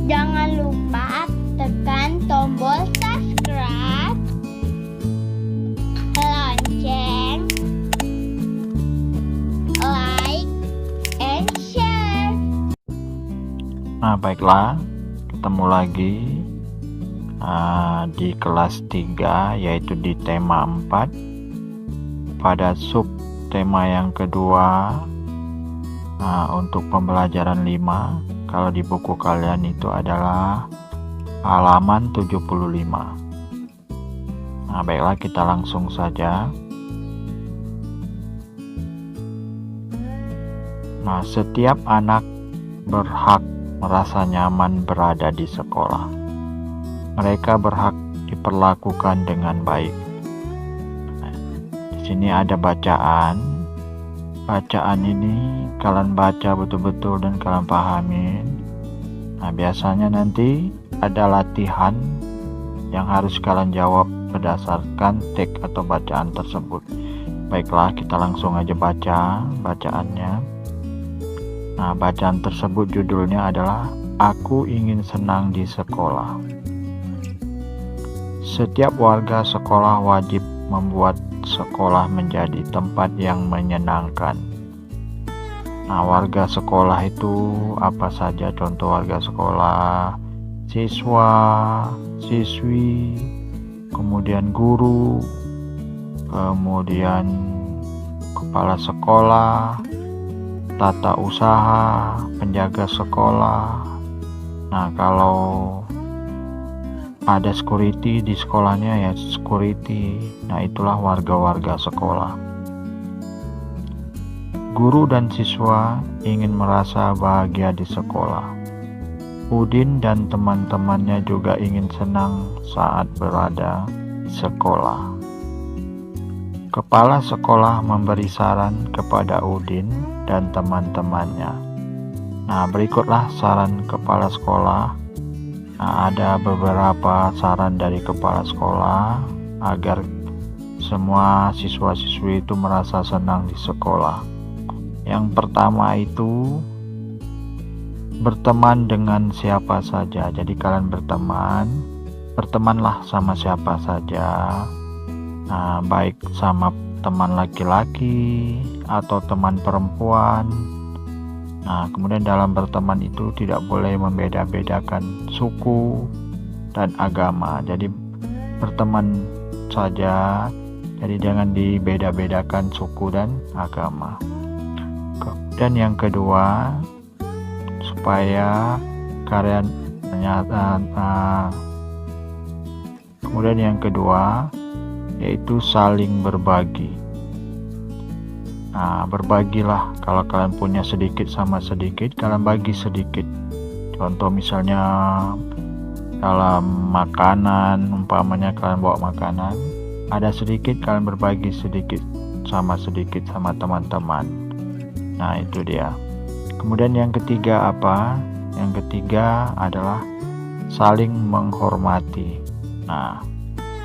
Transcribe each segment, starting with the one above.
Jangan lupa tekan tombol subscribe, lonceng, like, and share. Nah, baiklah, ketemu lagi di kelas 3, yaitu di tema 4 pada sub tema yang kedua. Untuk pembelajaran 5, kalau di buku kalian itu adalah halaman 75. Nah, baiklah, kita langsung saja. Nah, setiap anak berhak merasa nyaman berada di sekolah. Mereka berhak diperlakukan dengan baik. Nah, di sini ada bacaan. Bacaan ini kalian baca betul-betul dan kalian pahamin. Nah, biasanya nanti ada latihan yang harus kalian jawab berdasarkan teks atau bacaan tersebut. Baiklah, kita langsung aja baca bacaannya. Nah, bacaan tersebut judulnya adalah Aku Ingin Senang di Sekolah. Setiap warga sekolah wajib membuat sekolah menjadi tempat yang menyenangkan. Nah, warga sekolah itu apa saja? Contoh warga sekolah: siswa, siswi, kemudian guru, kemudian kepala sekolah, tata usaha, penjaga sekolah. Nah, kalau ada security di sekolahnya, ya security. Nah, itulah warga-warga sekolah. Guru dan siswa ingin merasa bahagia di sekolah. Udin dan teman-temannya juga ingin senang saat berada di sekolah. Kepala sekolah memberi saran kepada Udin dan teman-temannya. Nah, berikutlah saran kepala sekolah. Nah, ada beberapa saran dari kepala sekolah agar semua siswa-siswi itu merasa senang di sekolah. Yang pertama itu berteman dengan siapa saja. Jadi kalian bertemanlah sama siapa saja. Nah, baik sama teman laki-laki atau teman perempuan. Nah, kemudian dalam berteman itu tidak boleh membeda-bedakan suku dan agama. Jadi berteman saja, jadi jangan dibeda-bedakan suku dan agama. Dan yang kedua, supaya kalian kemudian yang kedua yaitu saling berbagi. Nah, berbagilah. Kalau kalian punya sedikit sama sedikit, kalian bagi sedikit. Contoh misalnya dalam makanan, umpamanya kalian bawa makanan, ada sedikit, kalian berbagi sedikit sama teman-teman. Nah, itu dia. Kemudian yang ketiga apa? Yang ketiga adalah saling menghormati. Nah,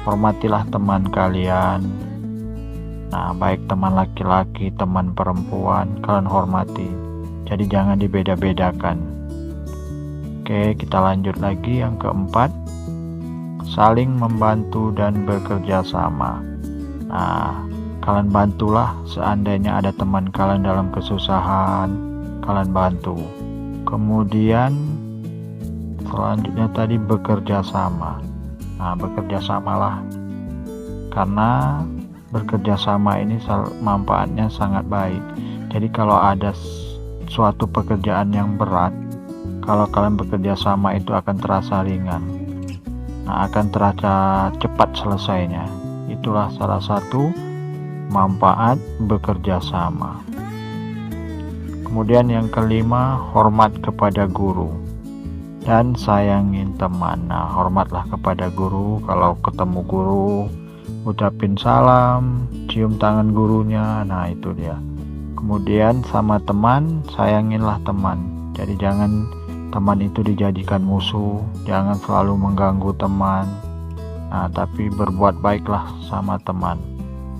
hormatilah teman kalian. Nah, baik teman laki-laki, teman perempuan, kalian hormati. Jadi jangan dibeda-bedakan. Oke, kita lanjut lagi. Yang keempat, saling membantu dan bekerja sama. Nah, kalian bantulah seandainya ada teman kalian dalam kesusahan, kalian bantu. Kemudian selanjutnya tadi bekerja sama. Nah, bekerja samalah, karena bekerja sama ini manfaatnya sangat baik. Jadi kalau ada suatu pekerjaan yang berat, kalau kalian bekerja sama itu akan terasa ringan. Nah, akan terasa cepat selesainya. Itulah salah satu manfaat bekerja sama. Kemudian yang kelima, hormat kepada guru dan sayangin teman. Nah, hormatlah kepada guru. Kalau ketemu guru, ucapin salam, cium tangan gurunya. Nah, itu dia. Kemudian sama teman, sayanginlah teman. Jadi jangan teman itu dijadikan musuh, jangan selalu mengganggu teman. Nah, tapi berbuat baiklah sama teman.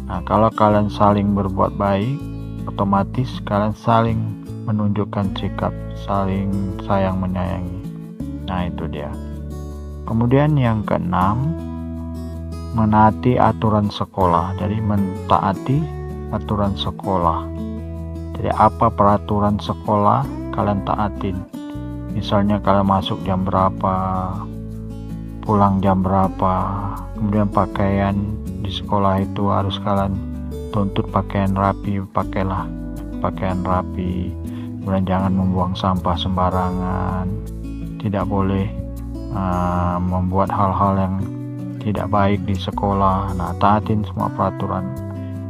Nah, kalau kalian saling berbuat baik, otomatis kalian saling menunjukkan sikap saling sayang menyayangi. Nah, itu dia. Kemudian yang keenam, menaati aturan sekolah. Jadi mentaati aturan sekolah. Jadi apa peraturan sekolah kalian taatin. Misalnya kalian masuk jam berapa, pulang jam berapa, kemudian pakaian di sekolah itu harus kalian tuntut pakaian rapi, pakailah pakaian rapi. Kemudian jangan membuang sampah sembarangan, tidak boleh membuat hal-hal yang tidak baik di sekolah. Nah, taatin semua peraturan.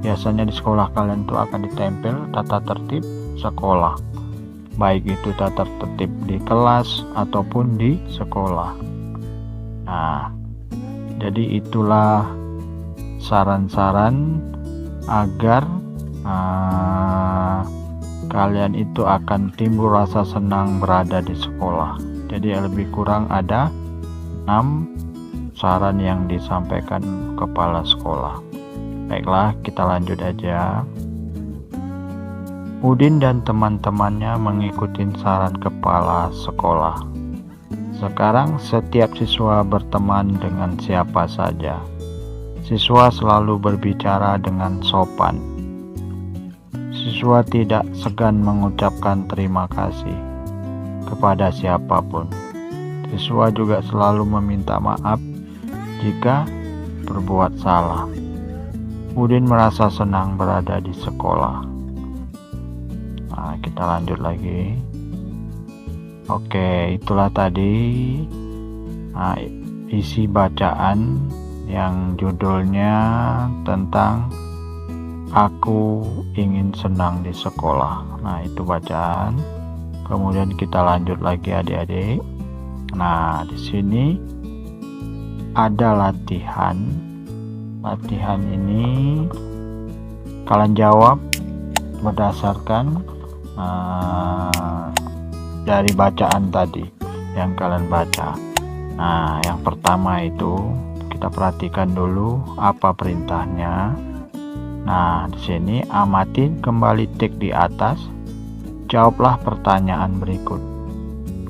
Biasanya di sekolah kalian tuh akan ditempel tata tertib sekolah, baik itu tata tertib di kelas ataupun di sekolah. Nah, jadi itulah saran-saran agar kalian itu akan timbul rasa senang berada di sekolah. Jadi lebih kurang ada 6 saran yang disampaikan kepala sekolah. Baiklah, kita lanjut aja. Udin dan teman-temannya mengikuti saran kepala sekolah. Sekarang setiap siswa berteman dengan siapa saja. Siswa selalu berbicara dengan sopan. Siswa tidak segan mengucapkan terima kasih kepada siapapun. Siswa juga selalu meminta maaf jika berbuat salah. Udin merasa senang berada di sekolah. Nah, kita lanjut lagi. Oke, itulah tadi isi bacaan yang judulnya tentang Aku Ingin Senang di Sekolah. Nah, itu bacaan. Kemudian kita lanjut lagi adik-adik. Nah, di sini ada latihan. Latihan ini kalian jawab berdasarkan dari bacaan tadi yang kalian baca. Nah, yang pertama itu kita perhatikan dulu apa perintahnya. Nah, di sini amati kembali tik di atas. Jawablah pertanyaan berikut.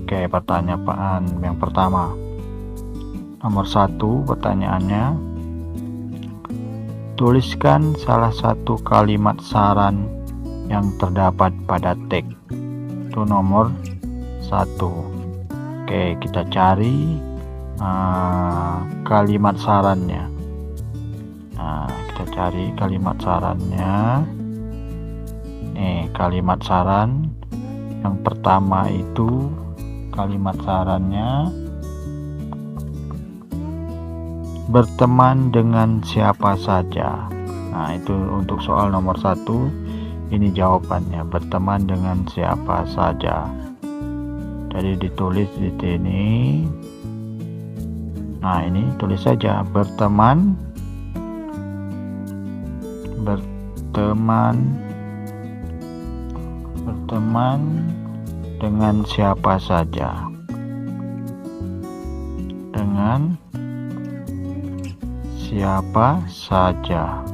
Oke, pertanyaan yang pertama. Nomor 1 pertanyaannya. Tuliskan salah satu kalimat saran yang terdapat pada teks. Itu nomor 1. Oke, kita cari kalimat sarannya. Nah, kita cari kalimat sarannya. Nih, kalimat saran yang pertama itu kalimat sarannya berteman dengan siapa saja. Nah, itu untuk soal nomor 1. Ini jawabannya, berteman dengan siapa saja. Jadi ditulis di sini. Nah, ini tulis saja berteman dengan siapa saja. Dengan siapa saja.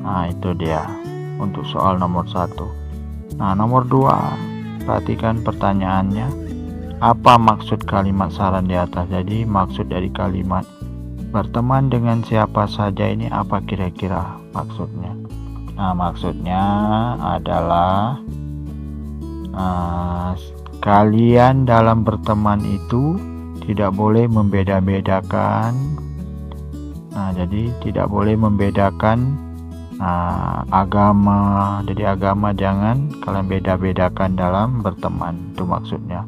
Nah, itu dia untuk soal nomor 1. Nah, nomor 2, perhatikan pertanyaannya. Apa maksud kalimat saran di atas? Jadi maksud dari kalimat berteman dengan siapa saja ini apa kira-kira maksudnya? Nah, maksudnya adalah kalian dalam berteman itu tidak boleh membeda-bedakan. Nah, jadi tidak boleh membedakan agama. Jadi agama jangan kalian beda-bedakan dalam berteman, itu maksudnya.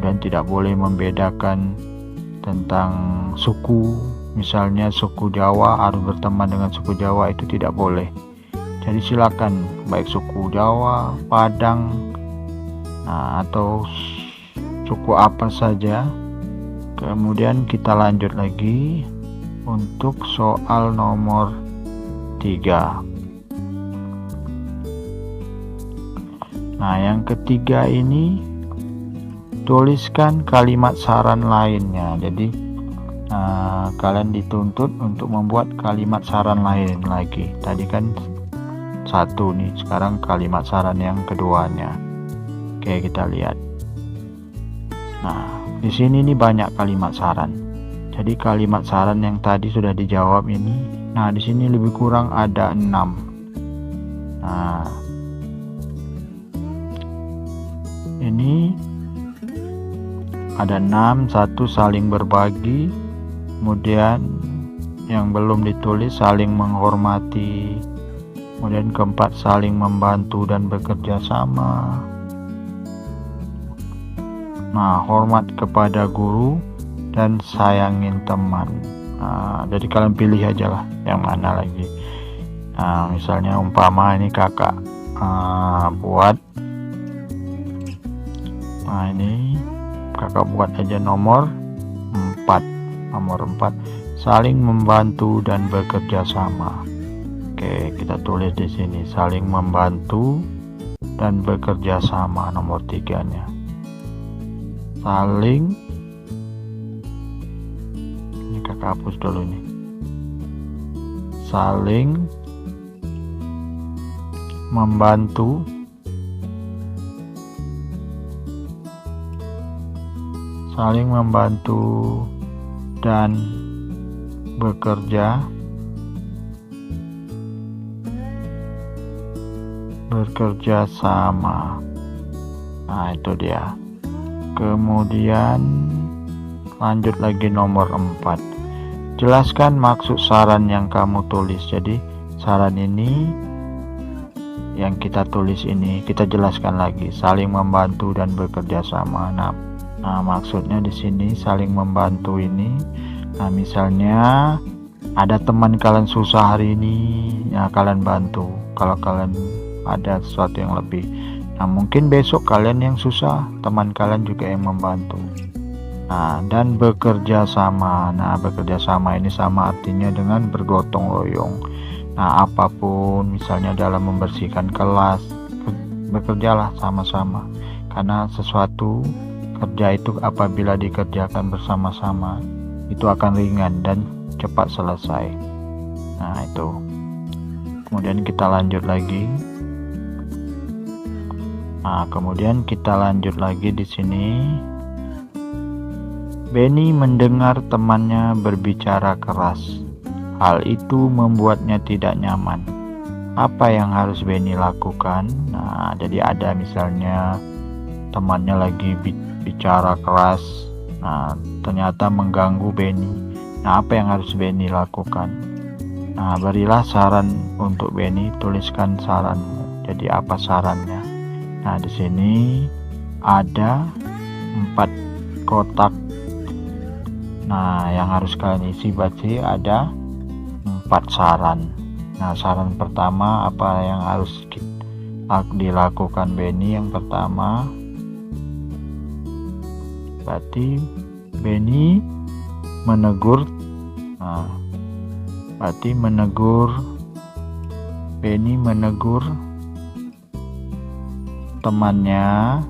Dan tidak boleh membedakan tentang suku. Misalnya suku Jawa harus berteman dengan suku Jawa, itu tidak boleh. Jadi silakan baik suku Jawa, Padang, atau suku apa saja. Kemudian kita lanjut lagi untuk soal nomor 3. Nah, yang ketiga ini tuliskan kalimat saran lainnya. Jadi kalian dituntut untuk membuat kalimat saran lain lagi. Tadi kan 1 nih, sekarang kalimat saran yang keduanya. Oke, kita lihat. Nah, di sini nih banyak kalimat saran. Jadi kalimat saran yang tadi sudah dijawab ini. Nah, di sini lebih kurang ada 6. Nah, ini ada 6. Satu, saling berbagi. Kemudian yang belum ditulis, saling menghormati. Kemudian keempat, saling membantu dan bekerja sama. Nah, hormat kepada guru dan sayangin teman. Nah, jadi kalian pilih aja lah yang mana lagi. Nah, misalnya umpama ini kakak buat. Nah, ini kakak buat aja nomor 4. Nomor 4, saling membantu dan bekerja sama. Oke, kita tulis di sini saling membantu dan bekerja sama. Nomor 3-nya saling, ini kakak hapus dulu nih, saling membantu dan bekerja sama. Nah, itu dia. Kemudian lanjut lagi nomor 4. Jelaskan maksud saran yang kamu tulis. Jadi saran ini yang kita tulis ini kita jelaskan lagi, saling membantu dan bekerja sama. Nah, maksudnya di sini saling membantu ini. Nah, misalnya ada teman kalian susah hari ini, ya kalian bantu. Kalau kalian ada sesuatu yang lebih, nah mungkin besok kalian yang susah, teman kalian juga yang membantu. Nah, dan bekerja sama. Nah, bekerja sama ini sama artinya dengan bergotong royong. Nah, apapun misalnya dalam membersihkan kelas, bekerjalah sama-sama. Karena sesuatu kerja itu apabila dikerjakan bersama-sama itu akan ringan dan cepat selesai. Nah, itu. Kemudian kita lanjut lagi. Nah, kemudian kita lanjut lagi di sini. Benny mendengar temannya berbicara keras. Hal itu membuatnya tidak nyaman. Apa yang harus Benny lakukan? Nah, jadi ada misalnya temannya lagi bicara keras. Nah, ternyata mengganggu Benny. Nah, apa yang harus Benny lakukan? Nah, berilah saran untuk Benny, tuliskan saranmu. Jadi apa sarannya? Nah, di sini ada 4 kotak. Nah, yang harus kalian isi berarti ada 4 saran. Nah, saran pertama apa yang harus dilakukan Benny? Yang pertama berarti Benny menegur. Nah, berarti Benny menegur temannya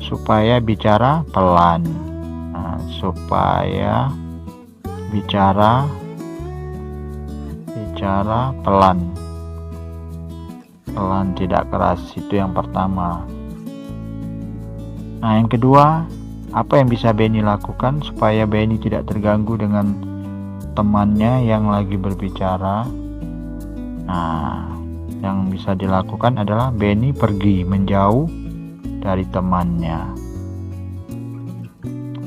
supaya bicara pelan. Nah, supaya bicara pelan, tidak keras. Itu yang pertama. Nah, yang kedua, apa yang bisa Benny lakukan supaya Benny tidak terganggu dengan temannya yang lagi berbicara? Nah, yang bisa dilakukan adalah Benny pergi menjauh dari temannya.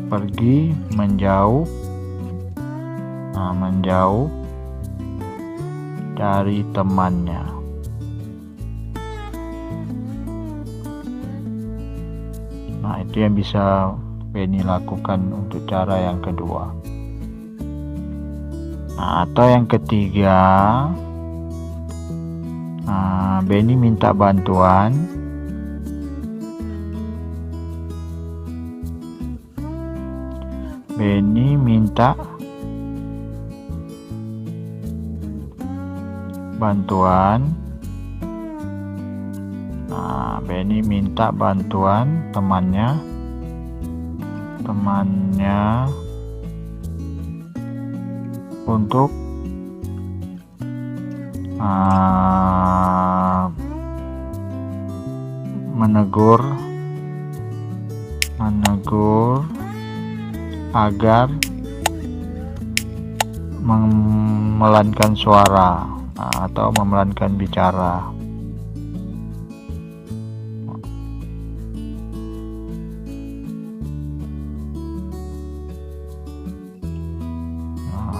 Pergi menjauh. Nah, menjauh dari temannya. Nah, itu yang bisa Benny lakukan untuk cara yang kedua. Nah, atau yang ketiga, Benny minta bantuan. Benny minta bantuan. Nah, Benny minta bantuan temannya untuk menegur agar memelankan suara atau memelankan bicara.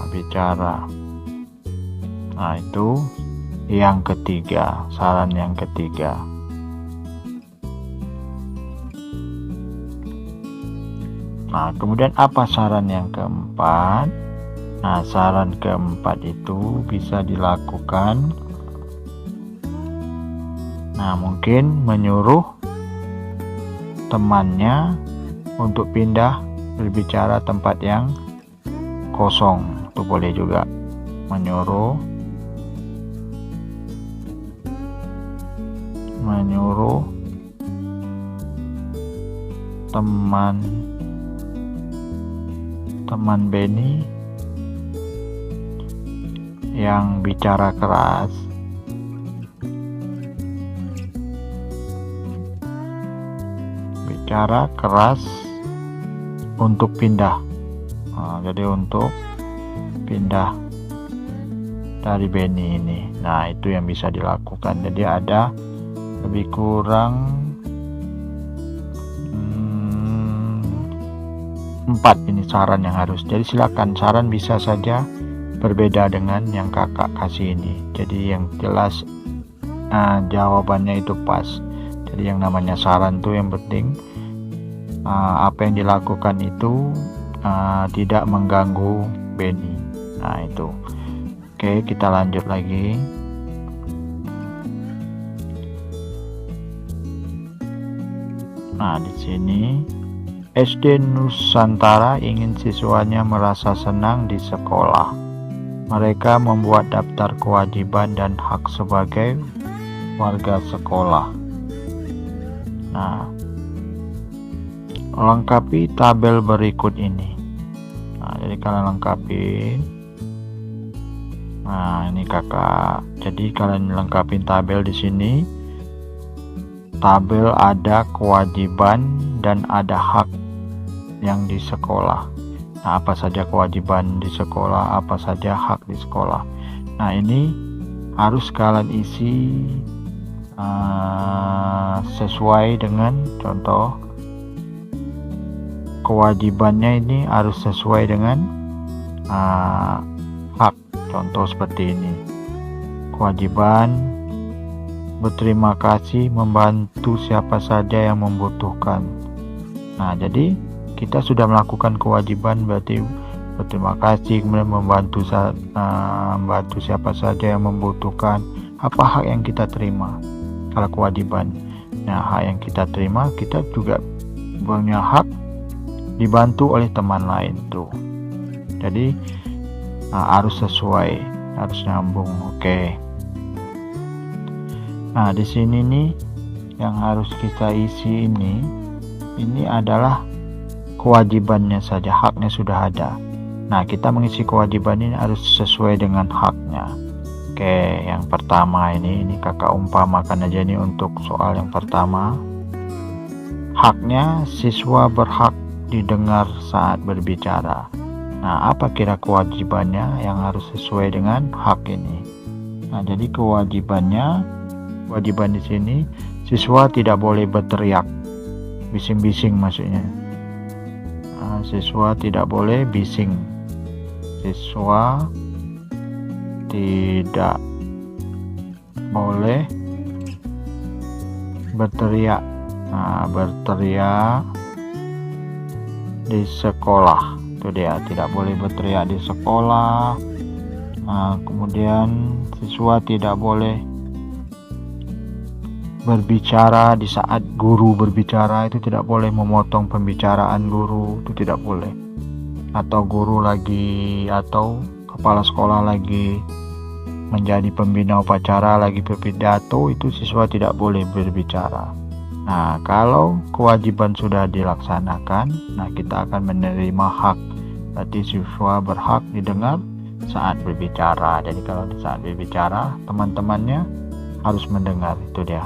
Bicara. Nah, itu yang ketiga, saran yang ketiga. Nah, kemudian apa saran yang keempat? Nah, saran keempat itu bisa dilakukan. Nah, mungkin menyuruh temannya untuk pindah berbicara tempat yang kosong. Itu boleh juga. Menyuruh teman Benny yang bicara keras untuk pindah. Jadi untuk pindah dari Benny ini. Nah, itu yang bisa dilakukan. Jadi ada lebih kurang 4 ini saran yang harus. Jadi silakan, saran bisa saja berbeda dengan yang kakak kasih ini. Jadi yang jelas jawabannya itu pas. Jadi yang namanya saran tuh yang penting apa yang dilakukan itu tidak mengganggu Benny. Nah, itu. Oke, kita lanjut lagi. Nah, di sini SD Nusantara ingin siswanya merasa senang di sekolah. Mereka membuat daftar kewajiban dan hak sebagai warga sekolah. Nah, lengkapi tabel berikut ini. Nah, jadi kalian lengkapi. Nah, ini kakak. Jadi kalian lengkapin tabel di sini. Tabel ada kewajiban dan ada hak yang di sekolah. Nah, apa saja kewajiban di sekolah, apa saja hak di sekolah. Nah, ini harus kalian isi sesuai dengan contoh. Kewajibannya ini harus sesuai dengan hak. Contoh seperti ini. Kewajiban berterima kasih membantu siapa saja yang membutuhkan. Nah, jadi kita sudah melakukan kewajiban, berarti berterima kasih, kemudian membantu siapa saja yang membutuhkan. Apa hak yang kita terima kalau kewajiban? Nah, hak yang kita terima, kita juga punya hak dibantu oleh teman lain tuh. Jadi harus sesuai, harus nyambung. Oke. Nah, di sini nih yang harus kita isi ini adalah kewajibannya saja, haknya sudah ada. Nah, kita mengisi kewajiban ini harus sesuai dengan haknya. Oke, yang pertama ini kakak umpamakan aja nih untuk soal yang pertama. Haknya siswa berhak didengar saat berbicara. Nah, apa kira kewajibannya yang harus sesuai dengan hak ini? Nah, jadi kewajiban di sini siswa tidak boleh berteriak, bising-bising maksudnya. Nah, siswa tidak boleh bising. Siswa tidak boleh berteriak. Nah, berteriak di sekolah. Itu dia, tidak boleh berteriak di sekolah. Nah, kemudian siswa tidak boleh berbicara di saat guru berbicara, itu tidak boleh memotong pembicaraan guru, itu tidak boleh. Atau guru lagi, atau kepala sekolah lagi menjadi pembina upacara, lagi berpidato, itu siswa tidak boleh berbicara. Nah, kalau kewajiban sudah dilaksanakan, nah kita akan menerima hak. Berarti siswa berhak didengar saat berbicara. Jadi kalau di saat berbicara, teman-temannya harus mendengar, itu dia.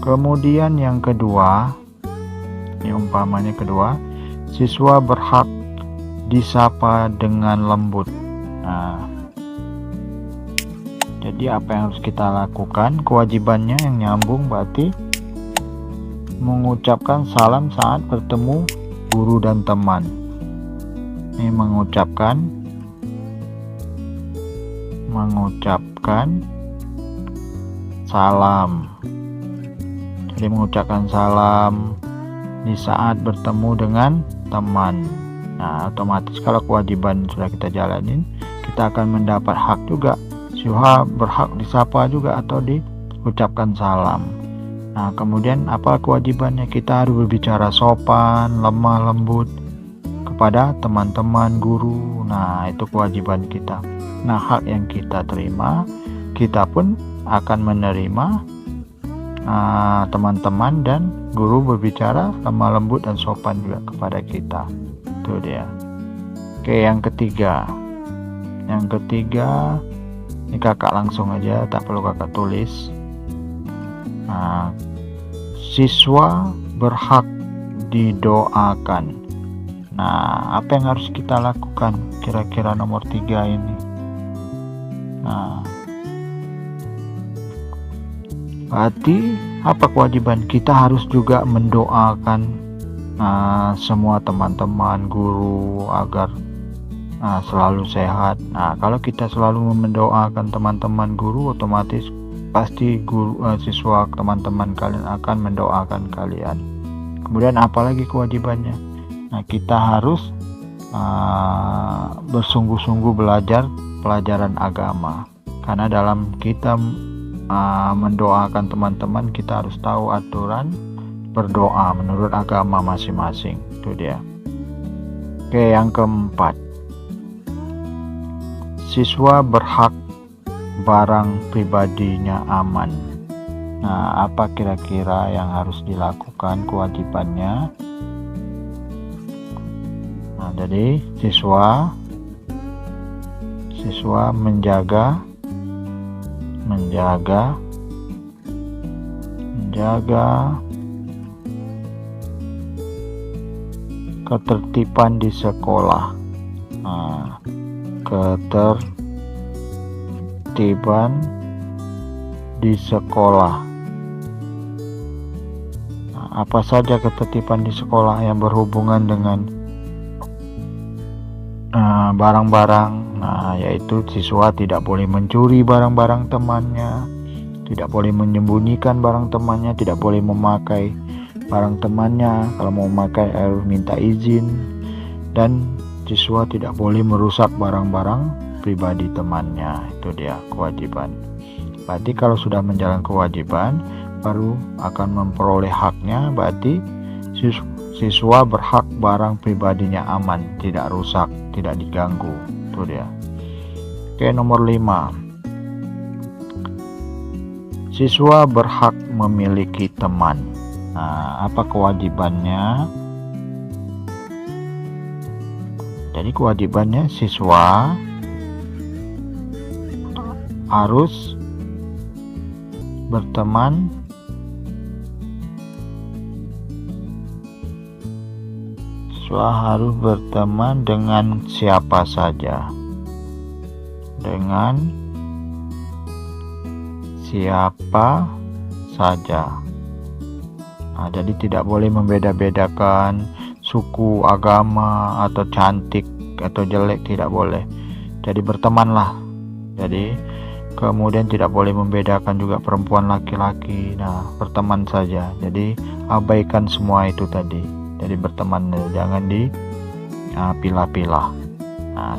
Kemudian yang kedua, ini umpamanya kedua, siswa berhak disapa dengan lembut. Nah, jadi apa yang harus kita lakukan? Kewajibannya yang nyambung berarti mengucapkan salam saat bertemu guru dan teman. Ini mengucapkan salam. Jadi mengucapkan salam di saat bertemu dengan teman. Nah, otomatis kalau kewajiban sudah kita jalanin, kita akan mendapat hak juga. Siswa berhak disapa juga atau diucapkan salam. Nah, kemudian apa kewajibannya? Kita harus berbicara sopan, lemah lembut kepada teman-teman, guru. Nah, itu kewajiban kita. Nah, hak yang kita terima, kita pun akan menerima teman-teman dan guru berbicara lemah lembut dan sopan juga kepada kita. Itu dia. Oke, yang ketiga, ini kakak langsung aja, tak perlu kakak tulis. Siswa berhak didoakan. Nah, apa yang harus kita lakukan kira-kira nomor 3 ini? Nah, berarti apa kewajiban? Kita harus juga mendoakan semua teman-teman, guru agar selalu sehat. Nah, kalau kita selalu mendoakan teman-teman, guru, otomatis pasti guru, siswa, teman-teman kalian akan mendoakan kalian. Kemudian apalagi kewajibannya? Nah, kita harus bersungguh-sungguh belajar pelajaran agama. Karena dalam kita mendoakan teman-teman, kita harus tahu aturan berdoa menurut agama masing-masing. Itu dia. Oke, yang keempat, siswa berhak barang pribadinya aman. Nah, apa kira-kira yang harus dilakukan kewajibannya? Nah, jadi siswa menjaga ketertiban di sekolah. Nah, ketertiban di sekolah. Nah, apa saja ketertiban di sekolah yang berhubungan dengan barang-barang. Nah, yaitu siswa tidak boleh mencuri barang-barang temannya, tidak boleh menyembunyikan barang temannya, tidak boleh memakai barang temannya. Kalau mau memakai harus minta izin, dan siswa tidak boleh merusak barang-barang pribadi temannya. Itu dia kewajiban. Berarti kalau sudah menjalankan kewajiban, baru akan memperoleh haknya. Berarti siswa berhak barang pribadinya aman, tidak rusak, tidak diganggu. Itu dia. Oke, nomor 5, siswa berhak memiliki teman. Nah, apa kewajibannya? Jadi kewajibannya siswa harus berteman dengan siapa saja. Nah, jadi tidak boleh membeda-bedakan suku, agama, atau cantik atau jelek, tidak boleh. Jadi bertemanlah. Jadi kemudian tidak boleh membedakan juga perempuan, laki-laki. Nah, berteman saja. Jadi abaikan semua itu tadi. Jadi berteman, jangan dipilah-pilah. Nah,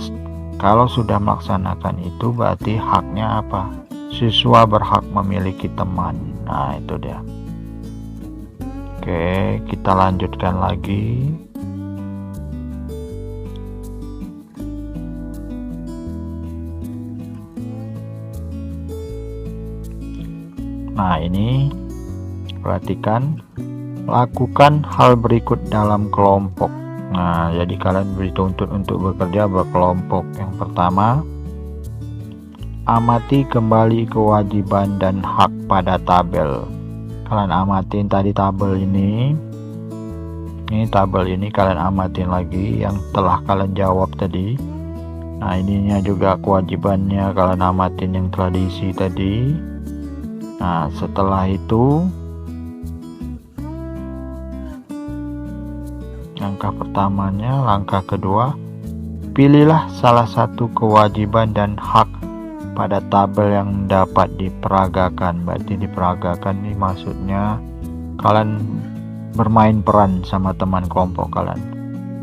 kalau sudah melaksanakan itu, berarti haknya apa? Siswa berhak memiliki teman. Nah, itu dia. Oke, kita lanjutkan lagi. Nah, ini perhatikan, lakukan hal berikut dalam kelompok. Nah, jadi kalian dituntut untuk bekerja berkelompok. Yang pertama, amati kembali kewajiban dan hak pada tabel. Kalian amatin tadi tabel ini. Ini tabel ini kalian amatin lagi yang telah kalian jawab tadi. Nah, ininya juga kewajibannya kalian amatin yang telah diisi tadi. Nah, setelah itu langkah pertamanya, langkah kedua, pilihlah salah satu kewajiban dan hak pada tabel yang dapat diperagakan. Berarti diperagakan ini maksudnya kalian bermain peran sama teman kelompok kalian.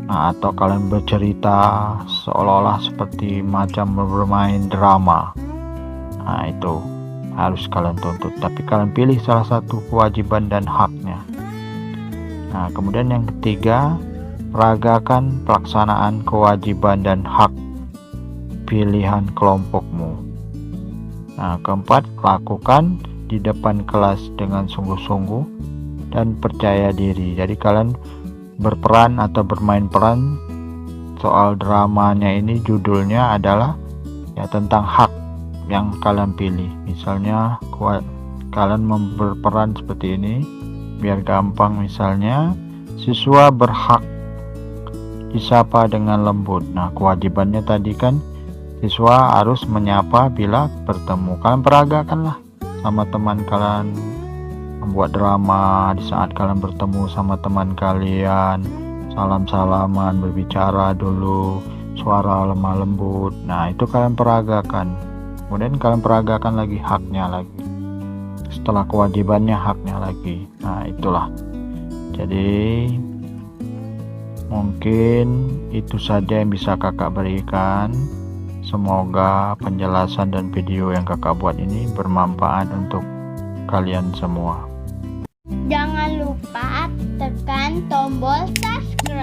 Nah, atau kalian bercerita seolah-olah seperti macam bermain drama. Nah, itu harus kalian tuntut. Tapi kalian pilih salah satu kewajiban dan haknya. Nah, kemudian yang ketiga, peragakan pelaksanaan kewajiban dan hak pilihan kelompokmu. Nah, keempat, lakukan di depan kelas dengan sungguh-sungguh dan percaya diri. Jadi kalian berperan atau bermain peran. Soal dramanya ini judulnya adalah ya tentang hak yang kalian pilih. Misalnya kalian berperan seperti ini biar gampang. Misalnya siswa berhak disapa dengan lembut. Nah, kewajibannya tadi kan siswa harus menyapa bila bertemu. Kalian peragakanlah sama teman kalian, membuat drama di saat kalian bertemu sama teman kalian, salam-salaman, berbicara dulu, suara lemah lembut. Nah, itu kalian peragakan. Kemudian kalian peragakan lagi haknya lagi. Setelah kewajibannya, haknya lagi. Nah, itulah. Jadi mungkin itu saja yang bisa kakak berikan. Semoga penjelasan dan video yang kakak buat ini bermanfaat untuk kalian semua. Jangan lupa tekan tombol subscribe.